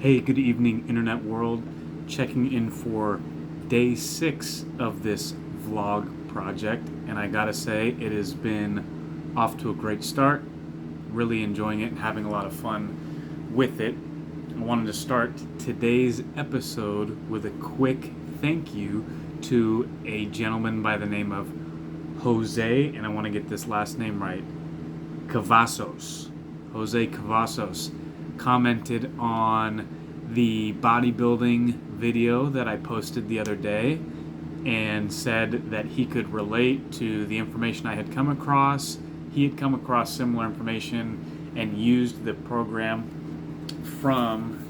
Hey, good evening, Internet world. Checking in for day 6 of this vlog project, and I gotta say, it has been off to a great start. Really enjoying it and having a lot of fun with it. I wanted to start today's episode with a quick thank you to a gentleman by the name of Jose, and I want to get this last name right, Cavazos. Jose Cavazos commented on the bodybuilding video that I posted the other day and said that he could relate to the information I had come across. He had come across similar information and used the program from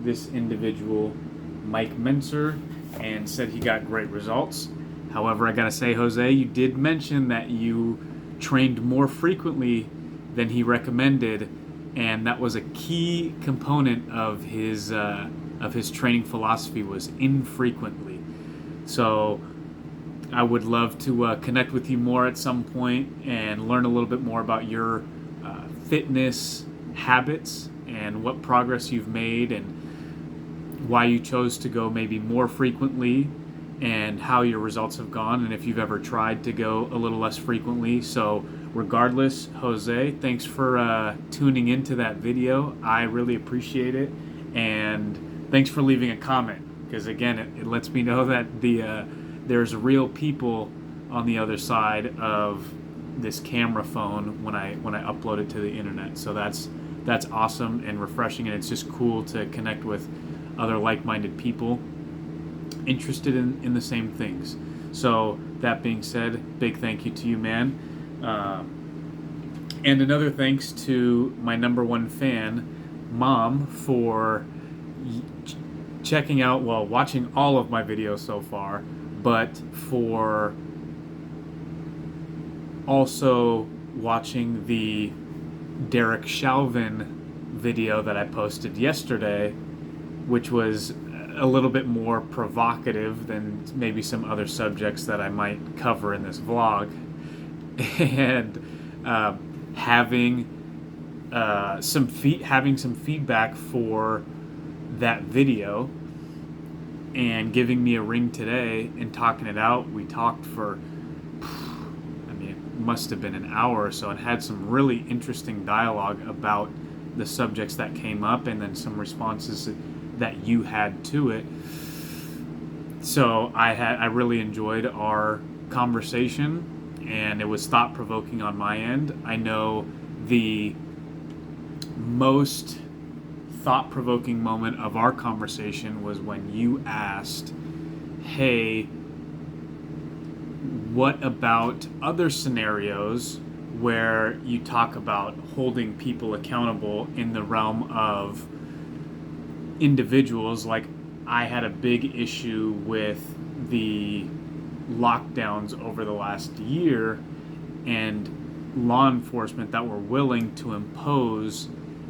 this individual, Mike Menser, and said he got great results. However, I gotta say, Jose, you did mention that you trained more frequently than he recommended, and that was a key component of his training philosophy, was infrequently. So I would love to connect with you more at some point and learn a little bit more about your fitness habits and what progress you've made and why you chose to go maybe more frequently and how your results have gone, and if you've ever tried to go a little less frequently. So regardless, Jose, thanks for tuning into that video. I really appreciate it, and thanks for leaving a comment, because again, it lets me know that there's real people on the other side of this camera phone when I upload it to the internet. So that's awesome and refreshing, and it's just cool to connect with other like-minded people interested in the same things. So that being said, big thank you to you, man. And another thanks to my number one fan, Mom, for checking out, well, watching all of my videos so far, but for also watching the Derik Chalvin video that I posted yesterday, which was a little bit more provocative than maybe some other subjects that I might cover in this vlog. And having some feedback for that video and giving me a ring today and talking it out. We talked for, I mean, it must have been an hour or so, and had some really interesting dialogue about the subjects that came up, and then some responses that you had to it. So I really enjoyed our conversation, and it was thought-provoking on my end. I know the most thought-provoking moment of our conversation was when you asked, hey, what about other scenarios where you talk about holding people accountable in the realm of individuals? Like, I had a big issue with the lockdowns over the last year and law enforcement that were willing to impose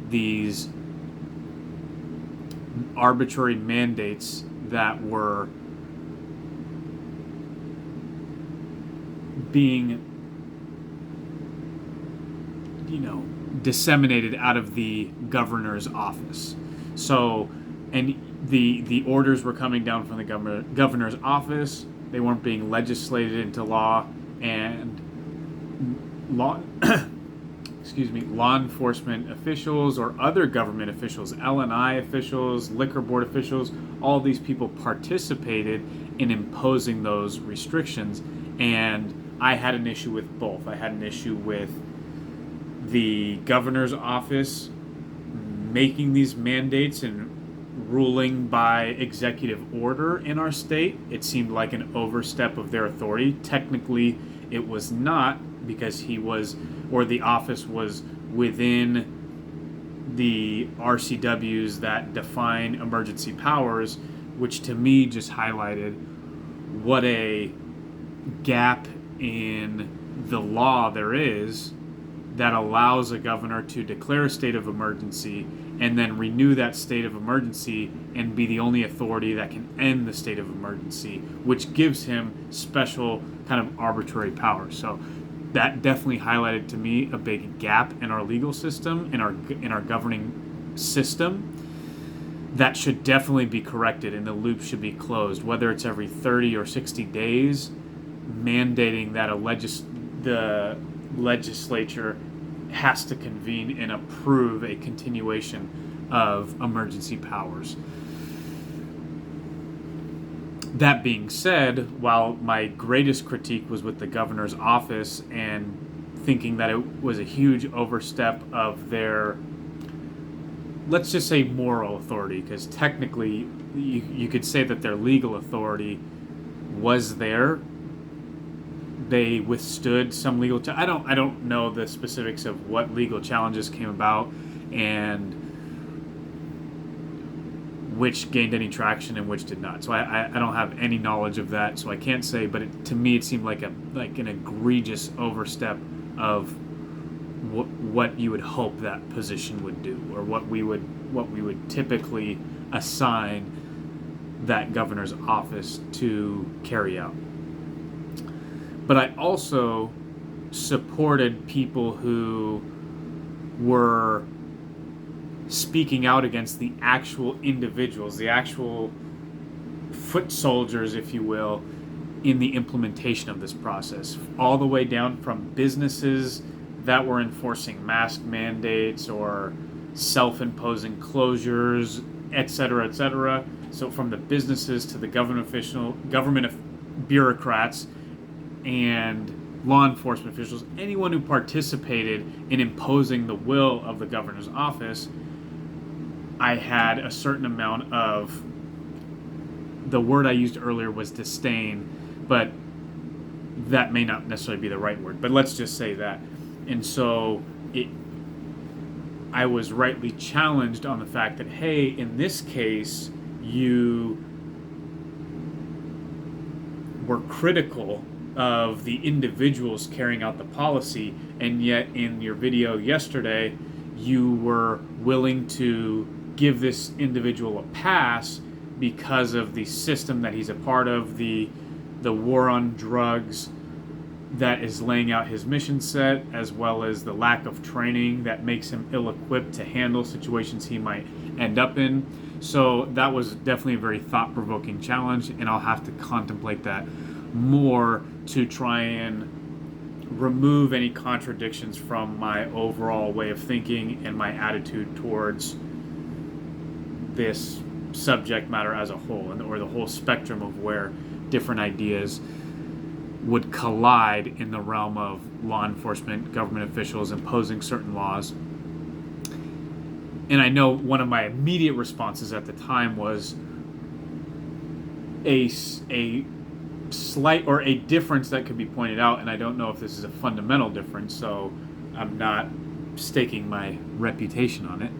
these arbitrary mandates that were being, disseminated out of the governor's office. So, and the orders were coming down from the governor's office. They weren't being legislated into law, and law enforcement officials or other government officials, L&I officials, liquor board officials, all these people participated in imposing those restrictions. And I had an issue with both. I had an issue with the governor's office making these mandates and ruling by executive order in our state. It seemed like an overstep of their authority. Technically, it was not, because the office was within the RCWs that define emergency powers, which to me just highlighted what a gap in the law there is that allows a governor to declare a state of emergency and then renew that state of emergency and be the only authority that can end the state of emergency, which gives him special kind of arbitrary power. So that definitely highlighted to me a big gap in our legal system, in our governing system. that should definitely be corrected and the loop should be closed, whether it's every 30 or 60 days, mandating that the legislature has to convene and approve a continuation of emergency powers. That being said, while my greatest critique was with the governor's office and thinking that it was a huge overstep of their, let's just say, moral authority, because technically you could say that their legal authority was there. They withstood some legal I don't know the specifics of what legal challenges came about and which gained any traction and which did not. So I don't have any knowledge of that, so I can't say, but to me it seemed like an egregious overstep of what you would hope that position would do, or what we would typically assign that governor's office to carry out. But I also supported people who were speaking out against the actual individuals, the actual foot soldiers, if you will, in the implementation of this process, all the way down from businesses that were enforcing mask mandates or self-imposing closures, etc., etc. So from the businesses to the government bureaucrats and law enforcement officials, anyone who participated in imposing the will of the governor's office, I had a certain amount of, the word I used earlier was disdain, but that may not necessarily be the right word, but let's just say that. And so I was rightly challenged on the fact that, hey, in this case, you were critical of the individuals carrying out the policy, and yet in your video yesterday, you were willing to give this individual a pass because of the system that he's a part of, the war on drugs that is laying out his mission set, as well as the lack of training that makes him ill-equipped to handle situations he might end up in. So that was definitely a very thought-provoking challenge, and I'll have to contemplate that more to try and remove any contradictions from my overall way of thinking and my attitude towards this subject matter as a whole, or the whole spectrum of where different ideas would collide in the realm of law enforcement, government officials imposing certain laws. And I know one of my immediate responses at the time was a slight, or a difference that could be pointed out, and I don't know if this is a fundamental difference, so I'm not staking my reputation on it.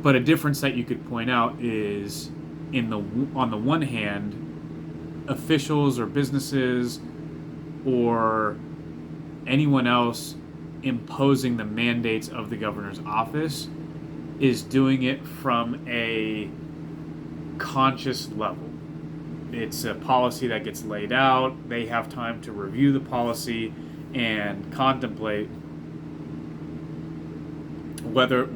But a difference that you could point out is, on the one hand, officials or businesses or anyone else imposing the mandates of the governor's office is doing it from a conscious level. It's a policy that gets laid out. They have time to review the policy and contemplate whether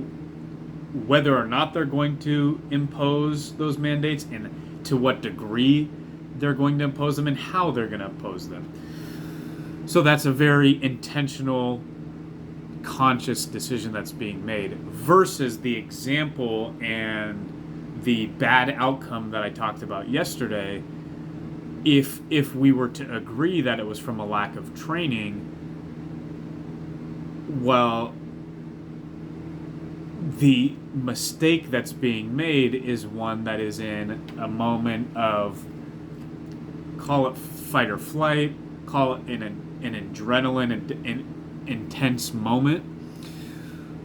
or not they're going to impose those mandates, and to what degree they're going to impose them, and how they're going to impose them. So that's a very intentional, conscious decision that's being made, versus the example and the bad outcome that I talked about yesterday. If we were to agree that it was from a lack of training, well, the mistake that's being made is one that is in a moment of, call it fight or flight, call it an adrenaline, an intense moment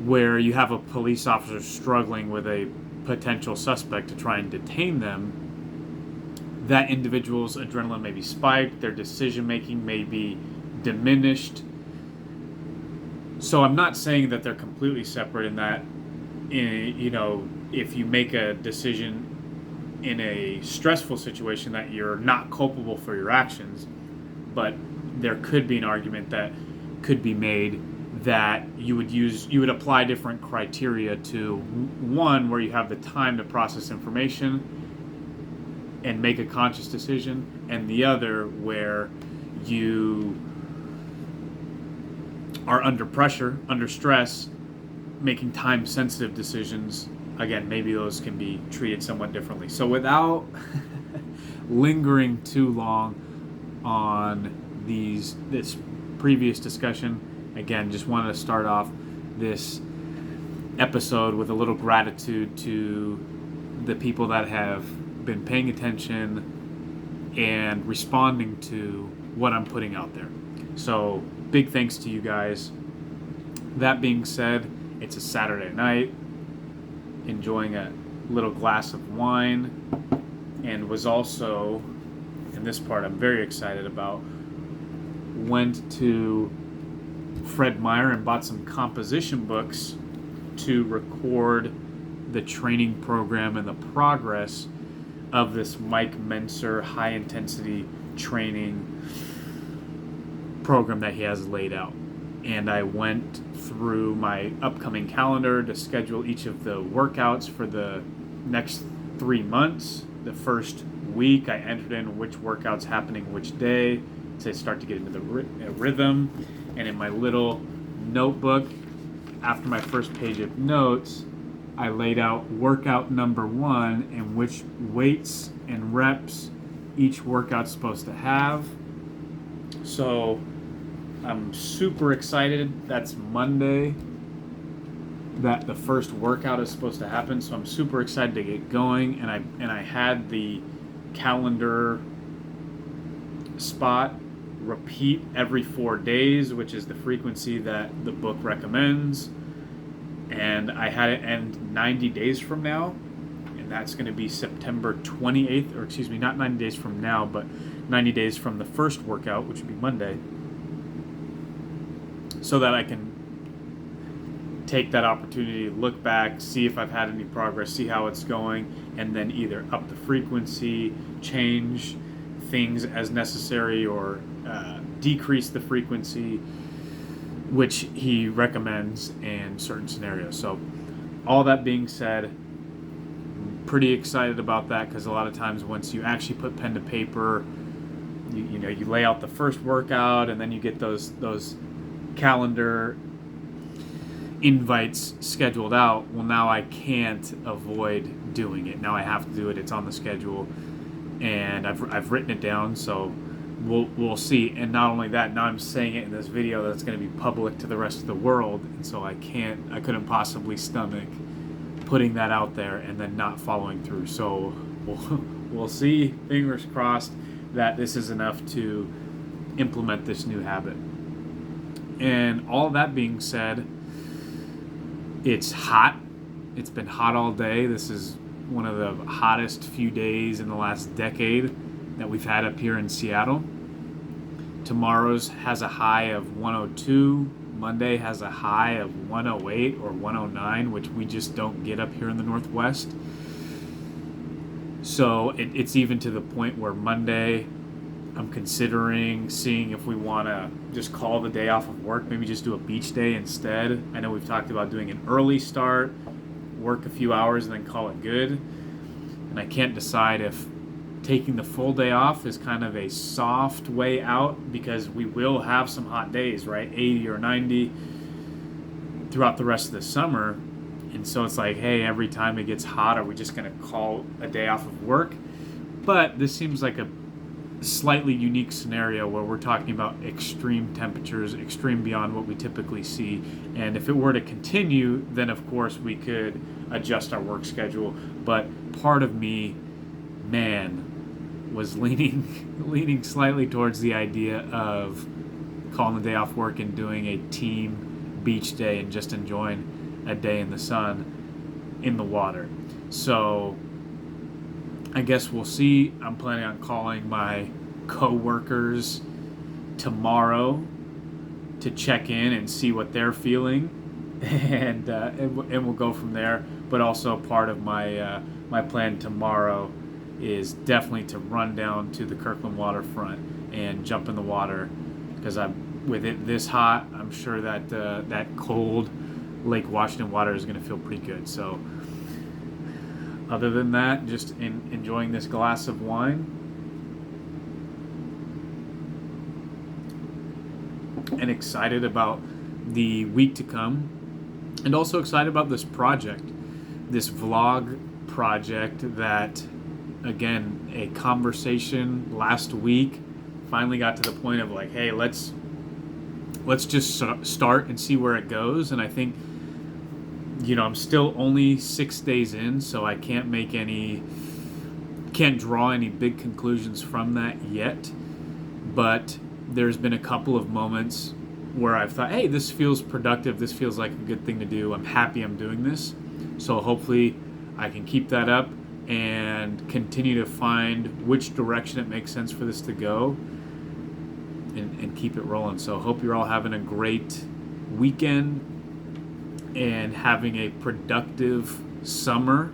where you have a police officer struggling with a potential suspect to try and detain them. That individual's adrenaline may be spiked, their decision making may be diminished. So I'm not saying that they're completely separate in that, if you make a decision in a stressful situation, that you're not culpable for your actions, but there could be an argument that could be made that you would apply different criteria to. One, where you have the time to process information and make a conscious decision, and the other where you are under pressure, under stress, making time-sensitive decisions. Again, maybe those can be treated somewhat differently. So without lingering too long on this previous discussion, again, just wanted to start off this episode with a little gratitude to the people that have been paying attention and responding to what I'm putting out there. So big thanks to you guys. That being said, it's a Saturday night, enjoying a little glass of wine, and was also, in this part I'm very excited about, went to Fred Meyer and bought some composition books to record the training program and the progress of this Mike Menser high intensity training program that he has laid out. And I went through my upcoming calendar to schedule each of the workouts for the next 3 months. The first week I entered in which workouts happening which day to start to get into the rhythm. And in my little notebook, after my first page of notes, I laid out workout number 1 and which weights and reps each workout's supposed to have. So I'm super excited. That's Monday that the first workout is supposed to happen. So I'm super excited to get going. And I had the calendar spot repeat every 4 days, which is the frequency that the book recommends. And I had it end 90 days from now, and that's going to be September 28th, or excuse me, not 90 days from now, but 90 days from the first workout, which would be Monday, so that I can take that opportunity to look back, see if I've had any progress, see how it's going, and then either up the frequency, change things as necessary, or decrease the frequency, which he recommends in certain scenarios. So all that being said, I'm pretty excited about that, because a lot of times once you actually put pen to paper, you lay out the first workout, and then you get those calendar invites scheduled out. Well, now I can't avoid doing it. Now I have to do it. It's on the schedule, and I've written it down. So we'll see. And not only that, now I'm saying it in this video that's going to be public to the rest of the world, and so I couldn't possibly stomach putting that out there and then not following through. So we'll see. Fingers crossed that this is enough to implement this new habit. And all that being said, it's hot. It's been hot all day. This is one of the hottest few days in the last decade that we've had up here in Seattle. Tomorrow's has a high of 102. Monday has a high of 108 or 109, which we just don't get up here in the Northwest. So it's even to the point where Monday I'm considering seeing if we want to just call the day off of work, maybe just do a beach day instead. I know we've talked about doing an early start, work a few hours, and then call it good. And I can't decide if taking the full day off is kind of a soft way out, because we will have some hot days, right? 80 or 90 throughout the rest of the summer. And so it's like, hey, every time it gets hot, are we just going to call a day off of work? But this seems like a slightly unique scenario where we're talking about extreme temperatures, extreme beyond what we typically see. And if it were to continue, then of course we could adjust our work schedule. But part of me, was leaning slightly towards the idea of calling the day off work and doing a team beach day and just enjoying a day in the sun in the water. So I guess we'll see. I'm planning on calling my co-workers tomorrow to check in and see what they're feeling, and we'll go from there. But also part of my plan tomorrow is definitely to run down to the Kirkland waterfront and jump in the water, because I've with it this hot, I'm sure that that cold Lake Washington water is going to feel pretty good. So other than that, just enjoying this glass of wine and excited about the week to come, and also excited about this project, this vlog project that, again, a conversation last week finally got to the point of like, hey, let's just start and see where it goes. And I think, I'm still only 6 days in, so I can't draw any big conclusions from that yet. But there's been a couple of moments where I've thought, hey, this feels productive. This feels like a good thing to do. I'm happy I'm doing this. So hopefully I can keep that up and continue to find which direction it makes sense for this to go and keep it rolling. So hope you're all having a great weekend and having a productive summer,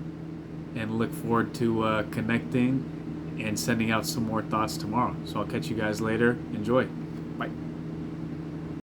and look forward to connecting and sending out some more thoughts tomorrow. So I'll catch you guys later. Enjoy. Bye.